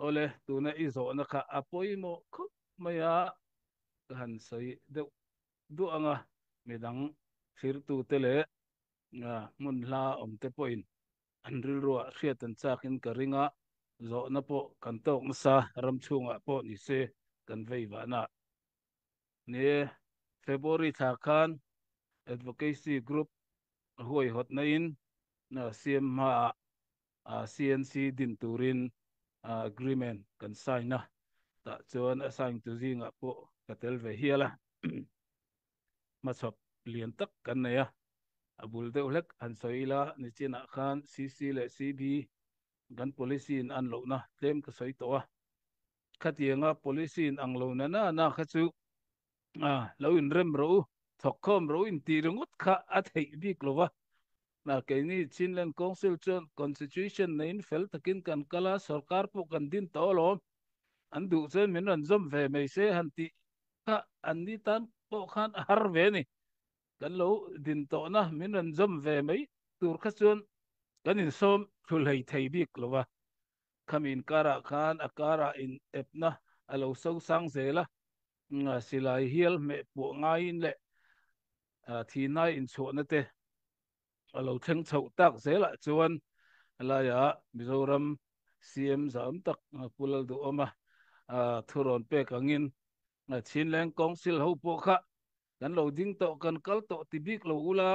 ole tuna izo na ka apoi mo ko maya han soi du anga midang thir tu tele mun la om te poin an ril ro hriat an chakin ka ringa zo na po kan tok na sa ram chunga po ni se kan vei va na ne February tha khan advocacy group huai hot na in na CM ma CNC din turin agreement kan sign na ta chuan assign tu zinga po katel ve hiala ma chop lian tak kan ne ya abul deuh hlek an soila ni china khan CC le CB gan policy in an lo na tlem ka soi to a khatianga policy in ang lo na na kha chu lo in rem ro thok khom ro in ti rungut kha a thei bik lova na ke ni chinland council chon constitution na in fel takin kan kala sarkar po kan din to lo an du chen min an zom ve mai se han ti kha an ni tan po khan har ve ni kan lo din to na min an zom ve mai tur kha chuan kan in som thul hei thei bik lova khamin kara khan akara in epna alo so sang zela silai hial me pu ngai in le thi nai in chu na te alo theng chho tak zela chuan la ya Mizoram CM zam tak pulal du oma thuron pe kangin chinleng council ho po kha kan lo ding to kan kal to tibik lo ula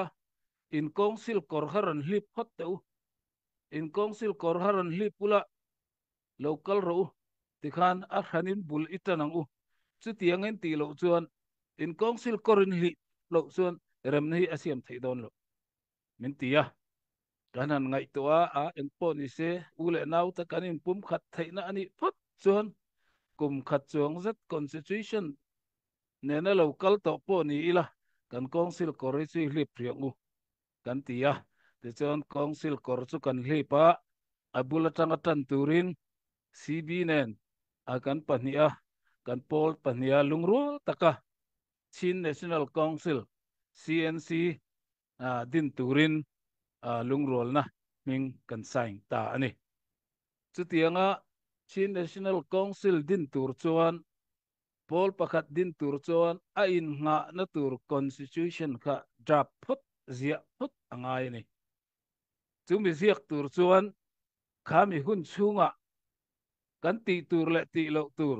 in council kor haran hlip hot teu in council kor haran hlip pula local ro tikhan a hanin bul itanang u chu tiangin ti lo chuan in council korin hi lo chuan rem nei asiam thei don lo min tia kanan ngai to a en po ni se ule nau ta kanin pum khat thei na ani phut chuan kum khat chuang zat constitution ne na local to po ni ila kan council kori chi hlip riang u kan tia te chuan council kor chu kan hlipa abula tanga tan turin CB nen akan pahnia kan pol pahnia lungrul taka Chin National Council CNC din turin lungrol na ming kan saing ta ani chu tianga Chin National Council din tur chuan pol pakhat din tur chuan a in nga na tur constitution kha draft phut zia phut angai ni chu mi ziak tur chuan khami hun chunga kan ti tur le ti lo tur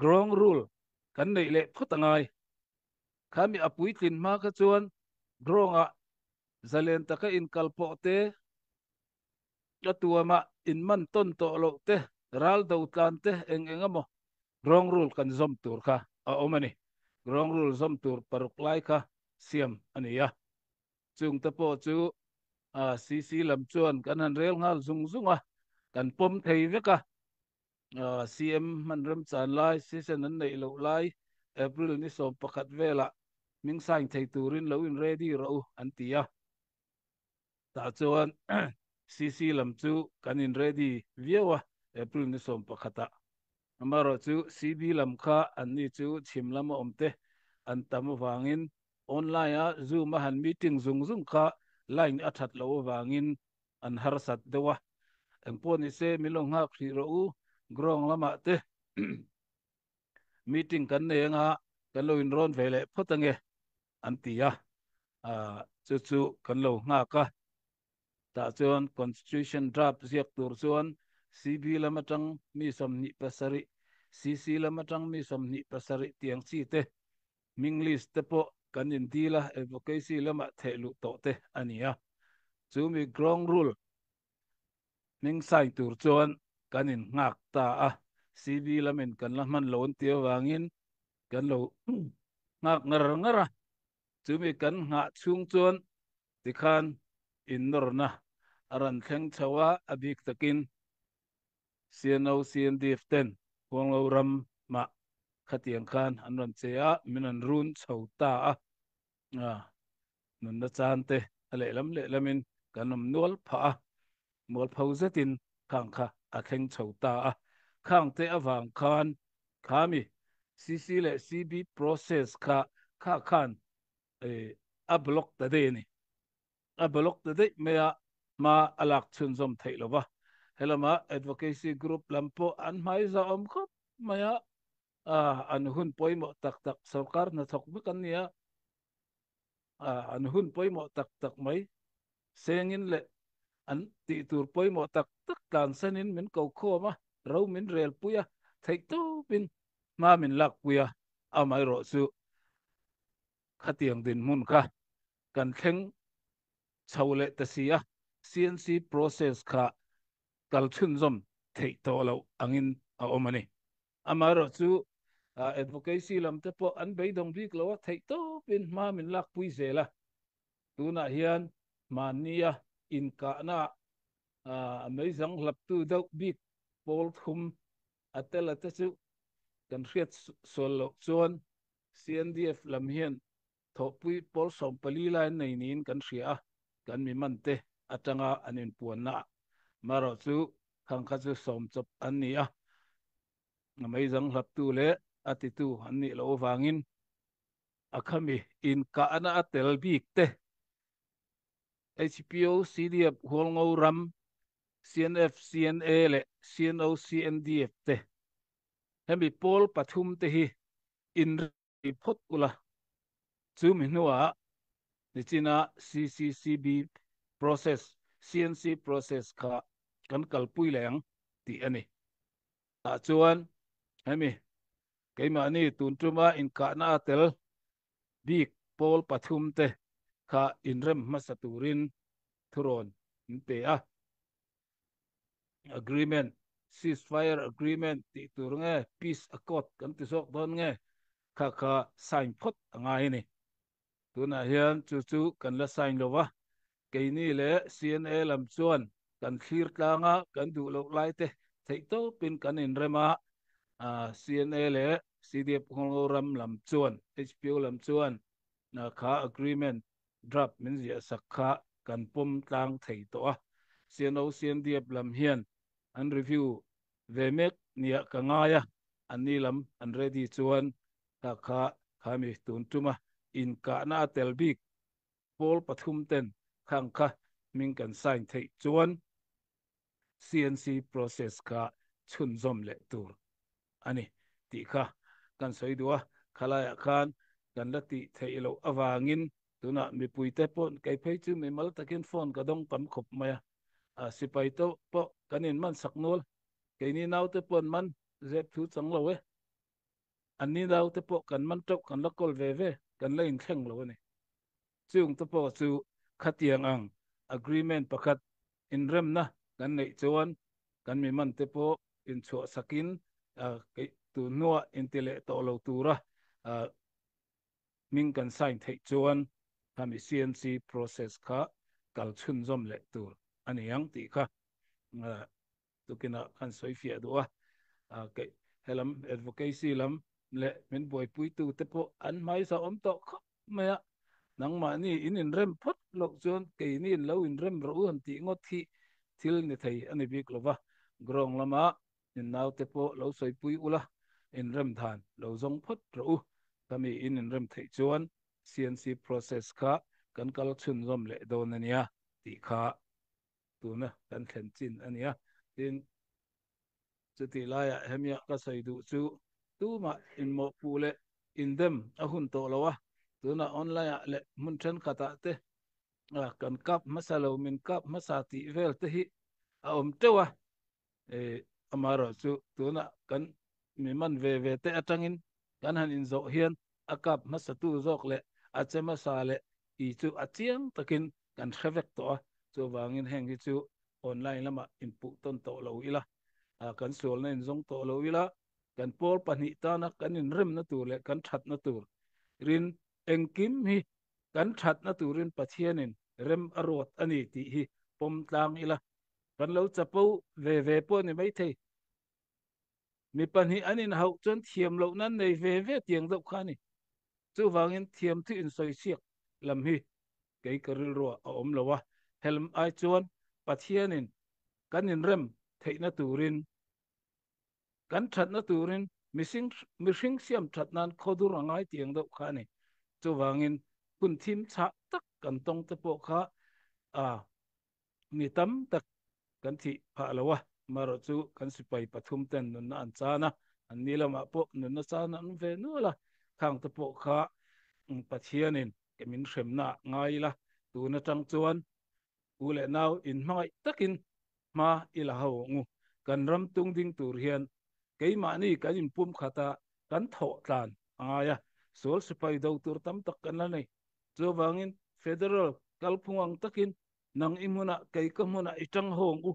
grong rule kan nei le phut angai khami apui tin ma kha chuan gronga zalen taka in kalpo te atuama in man ton to lo te ral do tlan te engamo grong rule kan zom tur kha a omani grong rule zom tur paruk lai kha siam ania chung te po chu CC lam chuan kan han rel ngal zung zunga kan pom thei veka CM man ram chan lai season an nei lo lai April ni som pakhat vela ming saing thei turin lo in ready ro an tia ta chuan CC lam chu kan in ready viawa April ni som pakhata amaro chu CB lam kha an ni chu chim lam omte an tam wangin online a Zoom a han meeting zung zung kha line athat lo wangin an harsat dewa engpo ni se milong ha khri ro u grong lama te meeting kan ne nga kan lo in ron vele photange an tia chu chu kan lo nga ka ta chuan constitution draft ziak tur chuan CB lamatang mi som ni pasari CC lamatang mi som ni pasari tiang chi te minglis te po kan in dila advocacy lama thelu to te ania chu mi grong rule ning sai tur chuan kan in ngak ta CB lamin kan la man lon tia wangin kan lo ngak ngara chu mi kan nga chung chuan tikhan in nor na aran thleng chawa abik takin CNO CNDF 10 huang lo ram ma khatiang khan an ran chea min an run chho ta nun na chan te ale lam le lamin kanom nual pha mol phau zetin khang kha a thleng chho ta khang te awang khan khami CC le CB process kha khan a block ta de ni a block ta de me ma alak chun zom thei lo ba helama advocacy group lampo an mai za om khop maya an hun poi mo tak tak sarkar na thok bukan nia an hun poi mo tak tak mai sengin le an ti tur poi mo tak tak kan sanin min kau kho ma rau min rel puya thei tu bin ma min lak puya amai ro su khatiang din mun kha kan thleng chawle ta sia CNC process kha kal chun zom thei to lo angin a omani amaro chu advocacy lam te po an bei dong bik lo thei to bin ma min lak pui zela tuna hian mania in ka na mấy dòng lập tu đâu biết Paul thum atel at chu kan riat solo chuan CNDF lam hian thopui Paul som pali lai nei nin kan ria kan mi man te atanga anin puanna maro chu khang kha chu som chop an ni a mấy dòng lập tu le atitu an ni lo wangin akhami in ka ana atel bik te HPO CDF holngo ram CNF CNA le CNO CNDF te hemi Paul pathum te hi in report ula chu mi nuwa ni china CCCB process CNC process kha kan kalpui leng ti ani a chuan hemi keima ni tun tuma in ka na tel bik Paul pathum te kha in rem masaturin thuron te a agreement ceasefire agreement ti tur nge peace accord kan ti sok don nge kha kha sign phot angai ni tuna hian chu chu kan la sign lova ke ni le CNA lam chuan kan thlir tlanga kan du lo lai te thei to pin kan in rema CNA le CDF hong ram lam chuan HPO lam chuan na kha agreement draft min zia sakha kan pom tlang thei to a CNO CNDF lam hian an review ve mek nia ka ngaya an ni lam an ready chuan ta kha khami tun tuma in ka na tel bik Paul pathum ten khang kha min kan sign thei chuan CNC process kha chun zom le tur ani ti kha kan soidua khalaya khan kan lati thei lo awangin tuna mi puite pon kai phei chu mi mal takin phone ka dong kam khop maya sipai to po kanin man saknol cái ni nào te pon man zep thu chang lo we an ni nào te po kan man tok kan la kol ve ve kan la in thleng lo ne chung te po chu khatiang ang agreement pakhat in rem na kan nei chuan kan mi man te po in cho sakin cái tu nuwa in tele to lo tura min kan sign thei chuan kami CNC process kha kal chun zom le tur ani yang ti kha tukina kan soi fia do cái helam advocacy lam le min boy pui tu te po an mai sa om to kho maya nang ma ni in rem phot lok chon ke ni in lo in rem ro han ti ngot thi thil ni thei ani bik lova grong lama in naw te po lo soi pui ula in rem than lo zong phot ro kami in rem thei chuan CNC process kha kan kal chun zom le don ania ti kha tu na kan thlen chin ania tin chu ti lai hemia ka sai du chu tu ma in mo pu le in dem a hun to lawa tu na online le mun chen khata te kan kap masalo min kap masati vel te hi a om tewa e amaro chu tu na kan mi man ve te atangin kan han in zo hian akap masatu zok le achema sa le I chu achiang takin kan khevek to chu wangin heng hi chu online lama input ton to lo ila kan sol na in zong to lo ila kan pol pani ta na kan in rem na tur le kan that na tur rin engkim hi kan that na turin pathianin rem arot ani ti hi pom tlang ila kan lo chapo ve po ni mai thei mi pan hi anin hau chon thiam lo nan nei ve tiang deuh khani chu wangin thiam thi in soi siak lam hi cái karil ro a om lowa helm ai chuan pathianin kanin rem theina turin kan that na turin mihring siam that nan khodur angai tiang deuh khani chu wangin kun thim cha tak kan tong te po kha mi tam tak kan thi pha lawa maro chu kan sipai pathum ten nun na an chana an nilama po nun na chana an ve nu la khang te po kha pathianin kemin hremna ngai la tu na tang chuan ule naw in hmangai takin ma ila ho ngu kan ram tung ding tur hian keima ni kan in pum khata kan tho tlan aya sol sipai do tur tam tak kan la nei chu wangin federal kalphungang takin nang imuna kei ka muna itang hong u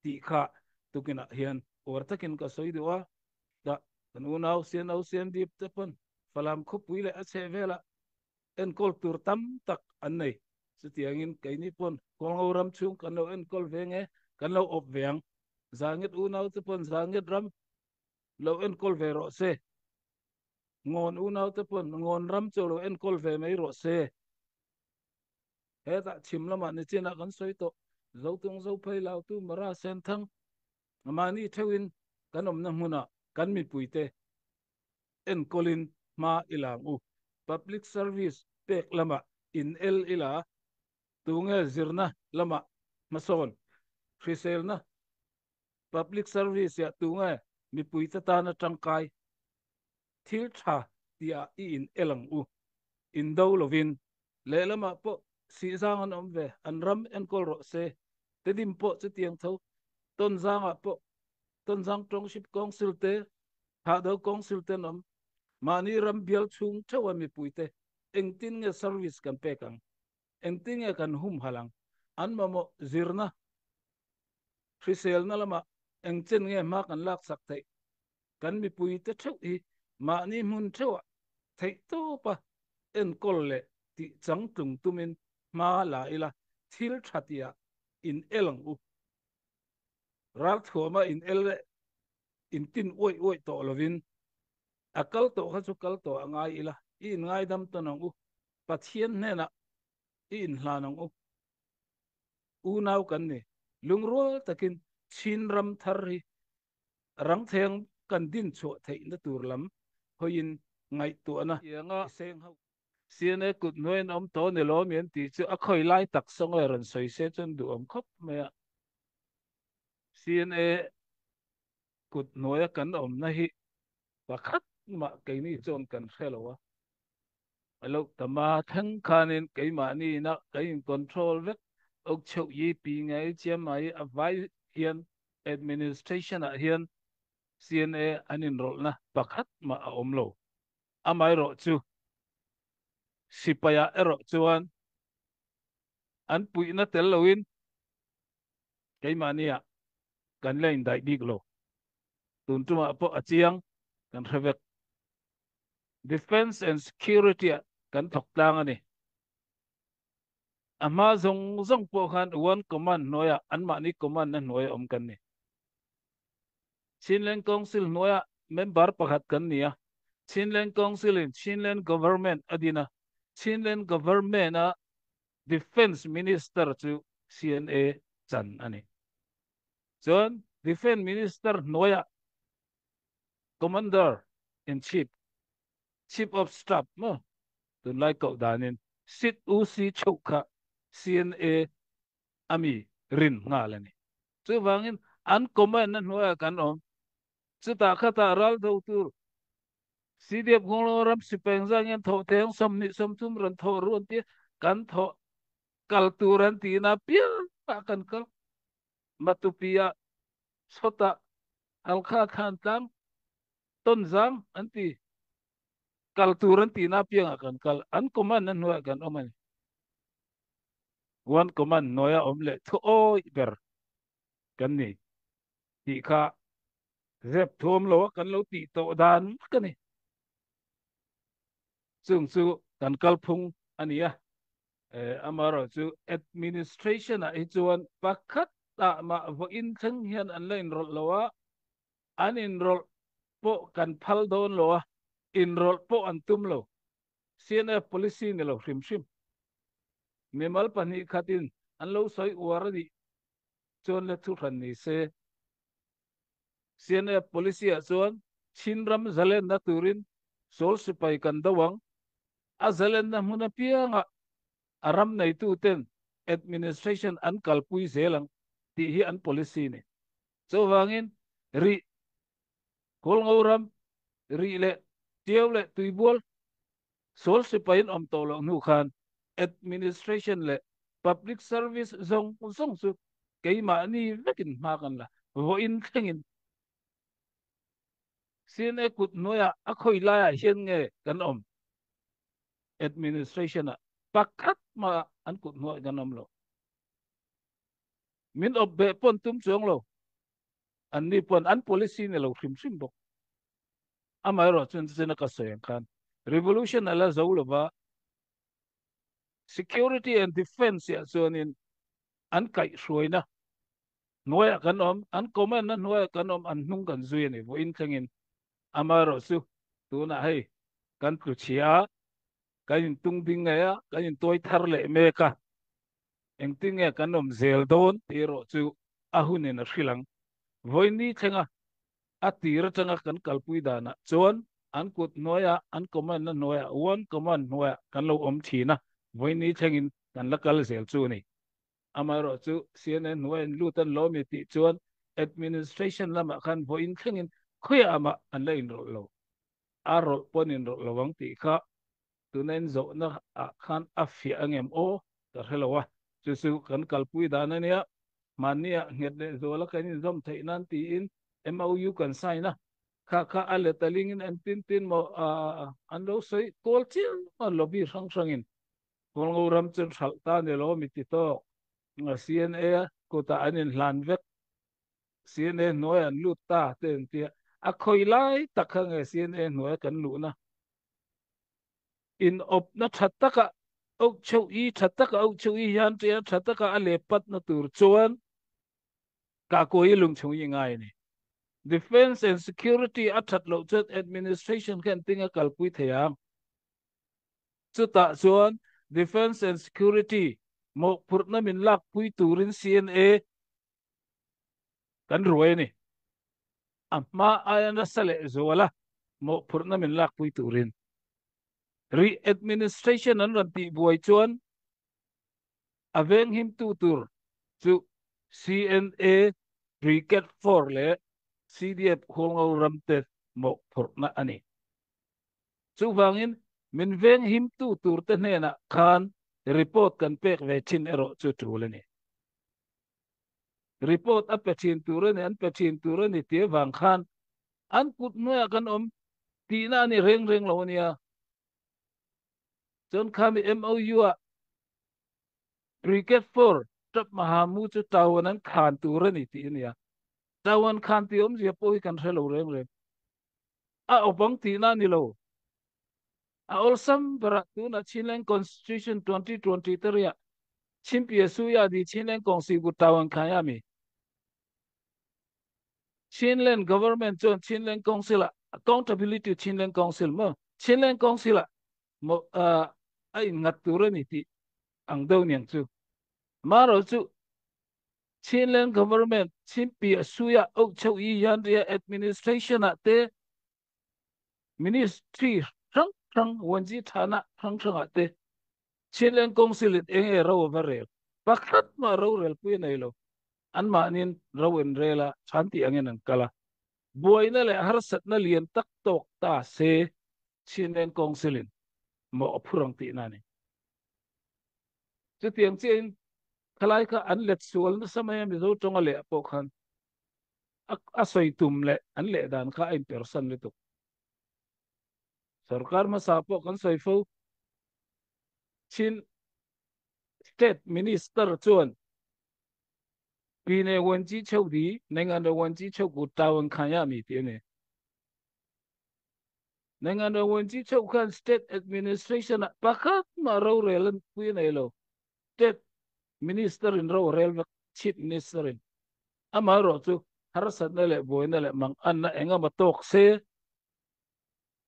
ti kha tukina hian or takin ka soidiwa da kan unau sian dip te pon falam khup puile a che vela en kol tur tam tak an nei chu tiangin kei ni pon kol ngoram chung kan lo en kol venge kan lo op veng zangit unau te pon zangit ram lo en kol ve ro se ngon unau te pon ngon ram cho lo en kol ve mai ro se he ta chim lama ni china kan soi to zo tung zo phai lao tu mara sen thang mani thewin kanom na huna kan mi puite en kolin ma ilang u public service pek lama in el ila tunge zirna lama mason frisel na public service ya tunge mi puite ta na tangkai thil tha tia in elang u in do lovin le lama po si zang an om ve an ram en kol ro se te dim po chu tiang tho ton zang a po ton zang tongship council te ha do council te nom mani ram bial chung chawa mi puite engtin nge service kan pe kang engtin nge kan hum halang an mamo zirna frisel na lama engchen nge ma kan lak sak thai kan mi puite theu hi mani mun thewa thei to pa en kol le ti chang tung tumin ma la ila thil thatia in elang u ral thoma in el in tin oi oi to lovin akal to kha chu kal to angai ila in ngai dam to nong u pathian ne na in hla nong u nau kan ni lungrual takin chin ram thar hi rang theng kan din chu thei na tur lam hoin ngai tu na yanga seng ho siane kut noin om to ne lo mien ti chu a khoi lai tak song le ran soi se chun du om khop me siane kut noya kan om na hi pakhat ma ke ni chon kan khelo alo tama thang khanin cái mà ni na cái control vek ok chau yi pi ngai chiam mai avai hian administration a hian CNA anin rol na pakhat ma a om lo amai ro chu sipaya ero chuan an pui na tel loin cái mà ni a kan lein dai dik lo tun tuma po achiang kan revek defense and security kan thok tlang ani ama zong zong po khan one command noya an ma ni command na noya om kan ni Chinland Council noya member pakhat kan niya Chinland Council in Chinland government adina Chinland government na defense minister chu CNA chan ani John defense minister noya commander in chief of staff mo tun lai ko danin sit usi choka CNA ami rin ngalani chu wangin an command na noya kan om chu ta khata ral do tur CDF ngolo ram si pengzang yan tho teng som ni som tum ran tho ruan ti kan tho kal turan ti na pia pa kan kal matupia sota al kha khan tang ton zang anti kal turan ti na pia kan kal an koman nan wa kan oman wan koman noya omle tho oi ber kan ni ti kha zep thom lo kan lo ti to dan kan ni chung chu kan kal phung ania amaro chu administration a chuan pakhat ta ma vo in thang hian an lein rol lowa an in rol po kan phal don lowa in rol po an tum lo CNF policy ne lo hrim hrim memal pani khatin an lo soi waradi chon le thu ran ni se CNF policy a chuan chinram zalen na turin sol sipai kan dawang a zalen na huna pianga aram nei tu ten administration an kalpui zelang ti hi an policy ni so wangin ri kol ngoram ri le tiaw le tuibol sol sipain om tolo nu khan administration le public service zong zong su cái mà ni vekin ma kan la vo in thengin sin e kut noya a khoi la ya hian nge kan om administration a pakhat ma an kut no kan om lo min ob be pon tum chuang lo an ni pon an policy ne lo khrim sim bok amai ro chun sin ka soyang khan revolution ala zo lo ba security and defense ya chuan in an kai hruaina noya kan om an command na noya kan om an hnung kan zui ni vo in thengin amai ro su tu na hei kan tu chia kan in tung ding ya kan in toy thar le me ka eng ting ya kan om zel don ti ro chu ahun in a hrilang voi ni thenga a tir tanga kan kalpui dana chuan an kut noya an command na noya one command noya kan lo om thina voi ni thengin kan la kal zel chu ni amaro chu cnn noya lutan lo mi ti chuan administration lama khan voi in thengin khoya ama an la in ro lo aro ponin ro lawang ti kha tunen zo na a khan a fi angem o ta hellowa chu chu kan kalpui dana nia mania nget le zo la kan in zom thei nan ti in MOU kan sign na kha ale taling in an tin mo an lo sei kol chiang ma lobby sang sangin kol ngoram chen thal ta ne lo mi ti to nga CNA ko ta anin hlan vek CNA noi an lut ta ten ti a khoi lai takha nge CNA noi kan lu na in op na thataka au chau I thataka au chau I yan ti thataka ale pat na tur chuan ka ko I lung chung yi ngai ni defense and security athat lo chat administration kan tinga kalpui thea chu ta chuan defense and security mo purna min lak pui turin CNA kan ruai ni amma ayana sale zola mo purna min lak pui turin re administration an ran ti buai chuan aveng him tu tur chu CNA Brigade 4 le CDF khol ramte mo purna ani chu wangin min veng him tu tur te ne na khan report kan pek ve chin ero chu trulani report a pe chin turani an pe chin turani te wang khan an kut noya kan om ti na ni reng reng lo nia chon khami MOU a Brigade 4 tap mahamu chu tawan an khan turani ti nia tawan khan ti om je poi kan helo reng reng a opang ti na ni lo Awesome beratuna Chilean Constitution 2023 ya chimpia suya di Chilean Constitution kayami Chilean government chon Chilean Council accountability Chilean Council mo Chilean Council mo ai ngatura ni ti ang daw niyang chu maro chu Chilean government chimpia suya o chau I yan ria administration te ministry rang rang wanji thana rang rang ate Chilean Council it eng e raw varel pakhat ma raw rel pu nei lo an ma nin raw en rela chanti angen an kala buai na le har sat na lian tak tok ta se Chilean Council in mo phurang ti na ni chu tiang chen khalai ka an let sual na samaya mi zo tonga le po khan a soi tum le an le dan kha in person le tu sarkar ma sa po kan soi fo chin state minister chuan pine wanji chau di nengan da wanji chau ku tawan khaya mi ti ne nengan da wanji chau khan state administration pakhat ma ro relan pu ne lo state minister in ro rel chief minister in ama ro chu har sat na le boy na le mang an na enga ma tok se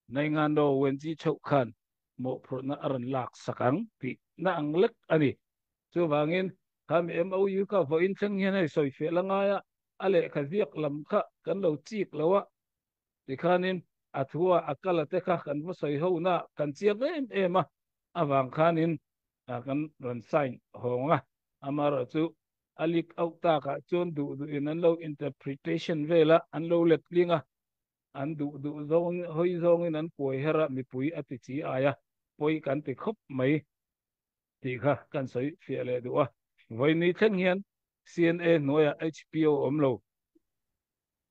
nengan do wanji chau khan mo pro na aran lak sakang pi na ang lek ani chu wangin kami MOU ka vo in thang hian ai soi fe langa ya ale kha viak lam kha kan lo chik lawa ti khanin athua akala te kha kan vo soi ho na kan chiak em awang khanin kan ran sign honga amaro chu alik au ta ka chon du in an lo interpretation vela an lo let linga an du zong hoi zong in an poi hera mi pui ati chi aya poi kan ti khop mai ti kha kan soi fia le du a voi ni theng hian CNA noya HPO omlo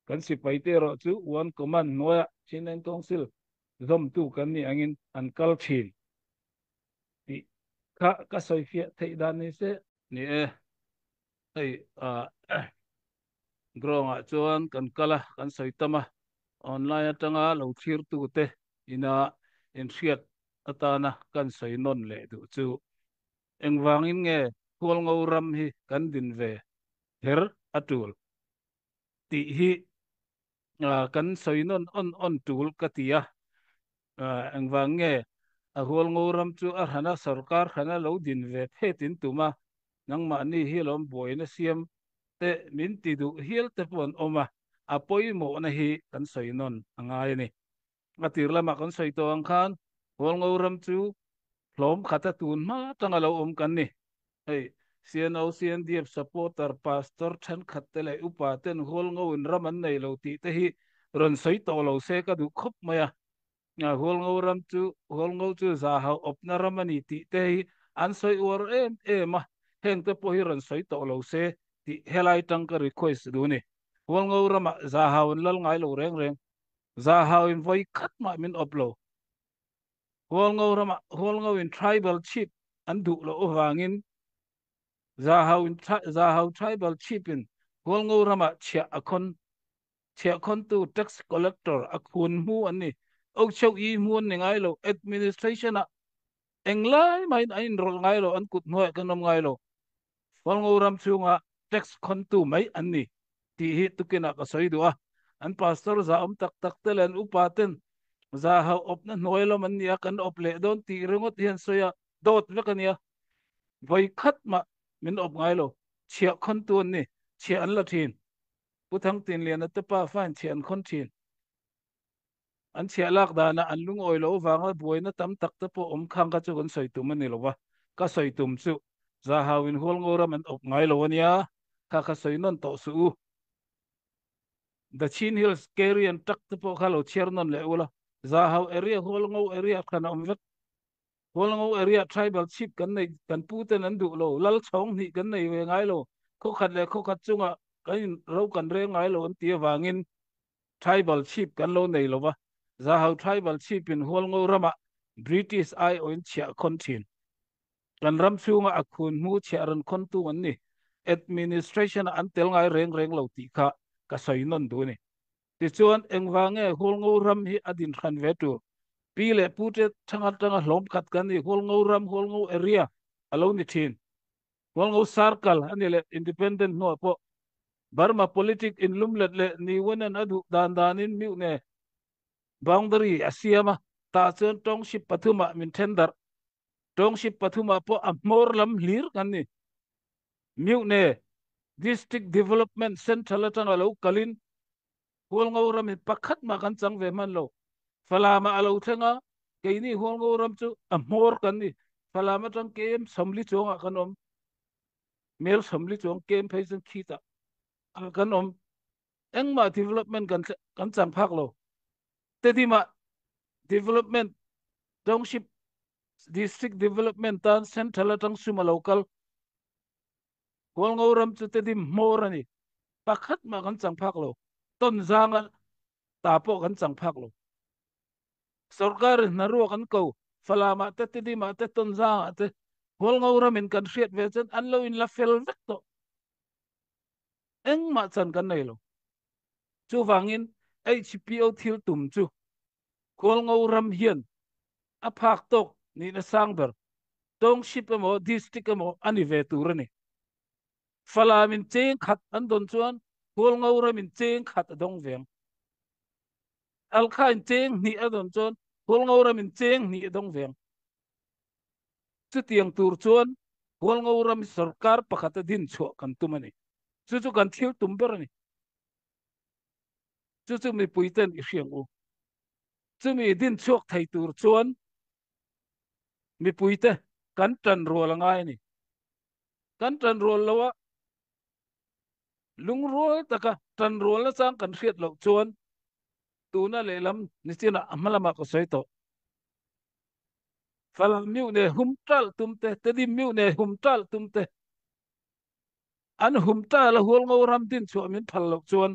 kan si paite ro chu one command noya chineng council zom tu kan ni angin an kal thin ti ka soi fia thei dan ni se ni ei grong a chuan kan kala kan soi tama online atanga lo thir tu te ina in hriat atana kan soi non le du chu engwangin nge hual ngau ram hi kan din ve her atul ti hi kan soi non on tul katia engwang nge a hual ngau ram chu a hana sarkar hana lo din ve phetin tuma nangma ni hi lom boina siam te min ti du hiel te pon oma apoi mo na hi kan soi non angai ni atir lama kan soi to ang khan hual ngau ram chu hlom khata tun ma tanga lo kan ni hey CNO CNDF supporter pastor than khatte le upa ten hol ngo in raman nei lo ti te hi ron soi to lo se ka du khop maya nga hol ngo chu za ha op na ramani ti te hi an soi or ma heng te po hi ron soi to lo se ti helai tang ka request du ni hol ngo rama za ha un lal ngai lo reng reng za ha in voi khat ma min oplo hol ngo in tribal chief an du lo wangin Zahau tribal chiefin Golngo Rama chia akon tu tax collector akun mu ani og chau I mu ngai lo administration a englai mai ain rol ngai lo an kut noi kanom ngai lo Golngo Ram chunga tax kon tu mai ani ti hi tukina ka soi du a an pastor za tak tak telen upaten Zahau op na noi lo man ya kan op le don ti ringot hian soya dot vekania voi khat ma min op ngai lo chia khon tuan ni chia an la thin pu thang tin lian at pa fan chia an khon thin an chia lak da na an lung oi lo wanga buai na tam tak te po om khang ka chu kon soi tum ani lo wa ka soi tum chu za hawin hol ngora man op ngai lo ania ka soi non to su the chin hills carry and tak te po khalo chiar non le ula za haw area hol ngo area kana om Holngo area tribal chief kan nei kan puten an du lo lal chong ni kan nei we ngai lo kho khat le kho khat chunga kan ro kan re ngai lo an tia wangin tribal chief kan lo nei lo wa za how tribal chief in Holngo rama British ai oin chia kon thin kan ram chunga akhun mu chia ran kon tu an ni administration an tel ngai reng reng lo ti kha ka soi non du ni ti chuan engwange Holngo ram hi adin khan ve tu pile pute tanga hlom khat kan ni hol ngau area alo ni thin hol ngau circle ani le independent no po Burma politic in lumlet le ni wonen adu dan in miu ne boundary asiama ta chen tongship pathuma min tender tongship pathuma po amor lam hlir kan ni miu ne district development central tanga lo kalin hol ngau ram pakhat ma kan chang ve man lo falama alo thenga ke ni hol ngo ram chu a mor kan ni falama tang kem samli chonga kanom mel samli chong kem phaisen khita a kanom engma development kan chang phak lo te di ma development township district development tan central tang suma local hol ngo ram chu te di mor ani pakhat ma kan chang phak lo ton zanga tapo kan chang phak lo sarkar naru kan ko falama te di ma te ton zanga te hol ngau min kan hriat ve chen an lo in la fel vek to eng ma chan kan nei lo chu wangin HPO thil tum chu hol ngau ram hian a phak tok ni na sang ber tong ship mo district mo ani ve tur ni falamin cheng khat an don chuan hol ngau min cheng khat dong veng al khain cheng ni adon chuan hol ngau min cheng ni dong veng chu tiang tur chuan hol ngau sarkar pakhat din chu kan tumani chu kan thil tum ber ni chu mi puiten I hriang u chu mi din chuak thei tur chuan mi puite kan tran rol ngai ni kan tran rol lawa lung rual taka tan rual na sang kan riat lo chuan tuna le lam ni china amalama ko soito fala miu ne humtal tumte tedi miu ne humtal tumte an humta la hual ngau ram tin chu min phal lo chuan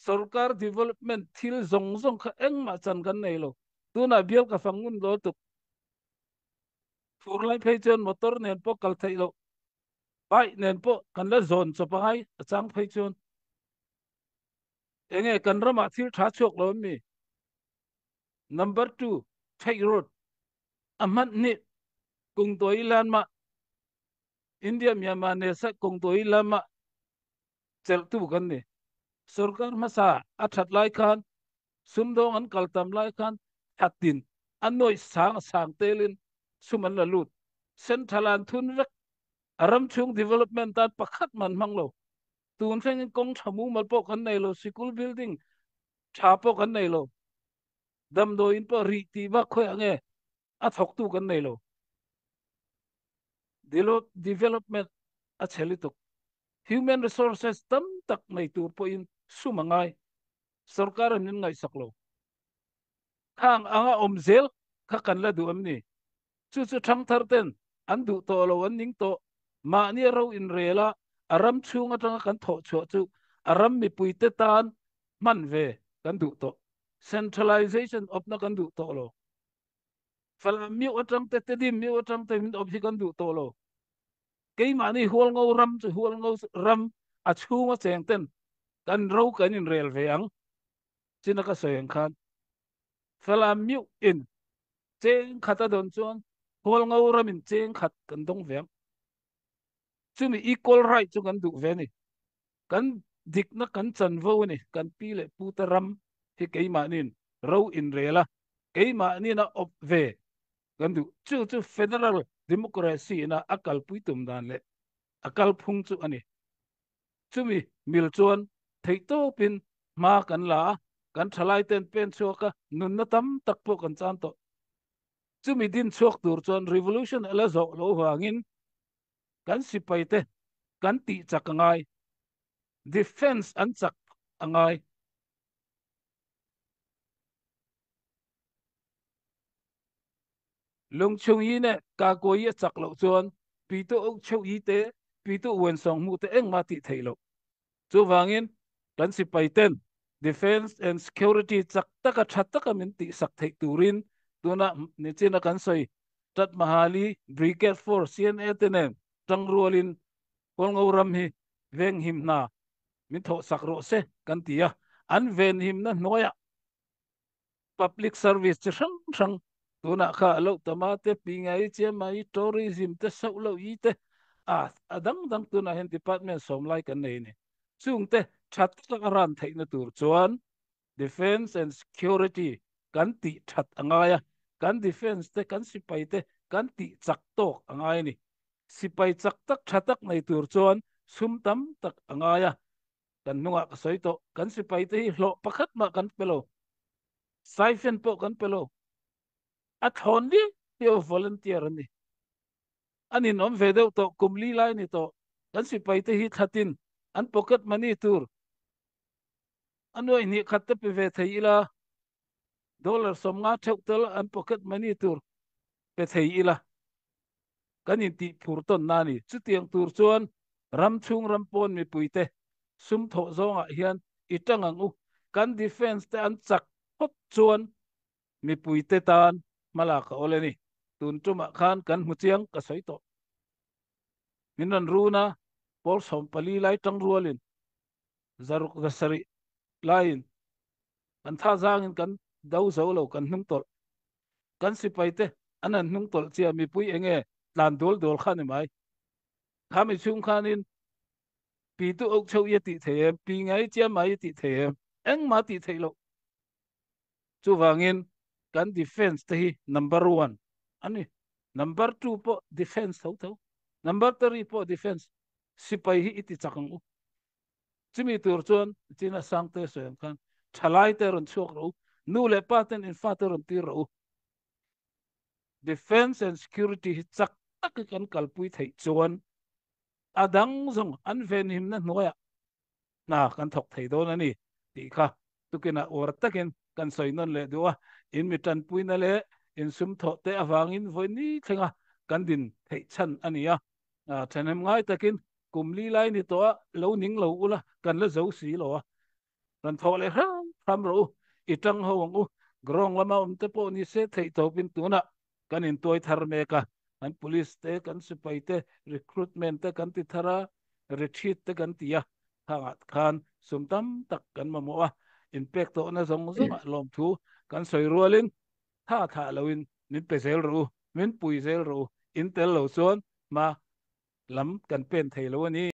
sarkar development thil zong zong kha eng ma chan kan nei lo tuna bial ka fangun lo tu fur lai phei chuan motor nen po kal thei lo bai nen po kan la zon cho pai chang phei chuan enge kan rama thil tha chok lo mi number 2 thei road amat ni kung toi lan ma India Myanmar ne sa kung toi lan ma chel tu kan ni sarkar masa athat lai khan sumdong an kaltam lai khan hatin anoi sang sang telin suman la lut centralan thun rak aram chung development tan pakhat man manglo tun pheng kong thamu mal po kan nei lo school building tha po kan nei lo dam do in po ri ti ba khoi ange a thok tu kan nei lo development a cheli tuk human resources tam tak nei tur po in sumangai sarkar an ngai saklo khang anga omzel kha kan la du amni chu chu thang thar ten an du to lo an ning to ma ni ro in rela aram chunga tanga kan tho cho chu aram mi puite tan man ve kan du to centralization of na kan du to lo fala mi otang te te dim mi otang te min of hi kan du to lo ke ma ni hual ngau ram chu hual ngau ram a chunga cheng ten kan ro kan in rel ve ang china ka soyang khan fala mi in cheng khata don chuan hual ngau ram in cheng khat kan dong ve chumi equal right chu kan du ve ni kan dik na kan chan vo ni kan pi le pu ta ram hi ke ma nin ro in rela ke ma ni na op ve kan du chu chu federal democracy na akal pui tum dan le akal phung chu ani chumi mil chuan thei to pin ma kan la kan thalai ten pen chu ka nun na tam tak po kan chan to chumi din chuak tur chuan revolution ala zo lo hangin kan sipai te kan ti chakangai defense an chak angai lung chung yi ne ka ko yi chak lo chuan pi to ok cheu yi te pi to wen song mu te eng ma ti thei lo chu wangin kan si pai ten defense and security chak taka that taka min ti sak thei turin tuna ni china kan soi tat mahali brigade force cna tenen tang rualin kol ngauram hi veng him na min tho sak ro se kan tia an ven him na noya public service chi sang sang tuna kha lo tamate pingai che mai tourism te so lo yi te adang dang tuna hen department som lai kan nei ni chung te that tak ran thei na tur chuan defense and security kan ti that angaya kan defense te kan sipai te kan ti chak tok angai ni sipai chak tak thatak nei tur chuan sum tam tak angaya kan nunga ka soito kan sipai te hi hlo pakhat ma kan pelo stipend po kan pelo at hondi yo volunteer ni anin om vedeu to kumli lai ni to kan si pai te hi thatin an pocket money tur anoi ni khatte pe ve thei ila dollar som nga theu tel an pocket money tur pe thei ila kan in ti phur ton na ni chu tiang tur chuan ram chung ram pon mi puite sum tho zonga hian itang ang u kan defense te an chak hot chuan mi puite tan malaka oleni tun tuma khan kan huchiang ka soito minan runa por som pali lai tang rualin zaruk gasari lain kan tha zangin kan dau zo lo kan hnung tol kan si paite anan hnung tol chia mi pui enge tlan dol dol khan mai khami chung khanin pi tu ok chau ye ti them pi ngai chia mai ti them eng ma ti thelo chu wangin kan defense te hi number 1 ani number 2 po defense tho tho number 3 po defense sipai hi iti chakang u chimi tur chuan china sangte soyang khan thalai te ron chuak ro nu le paten in fater ron ti ro defense and security hi chak tak kan kalpui thei chuan adang zong an ven him na noya na kan thok thei do na ni ti kha tukina or takin kan soinon le duwa in mitan puina le in sum tho te awangin voi ni thenga kan din thei chan ania thanem ngai takin kumli lai ni to lo ning lo ula kan la zo si lo kan tho le ram ro itang ho u grong lama te po ni se thei to pin tu na kan in toy thar me ka kan police te kan sipai te recruitment te kan ti thara retreat te kan tia hangat khan sumtam tak kan mamoa impact to na zong zong lom thu kan soi rualin tha loin nin pe zel ru min pui zel ru in tel lo son ma lam kan pen thei lo ni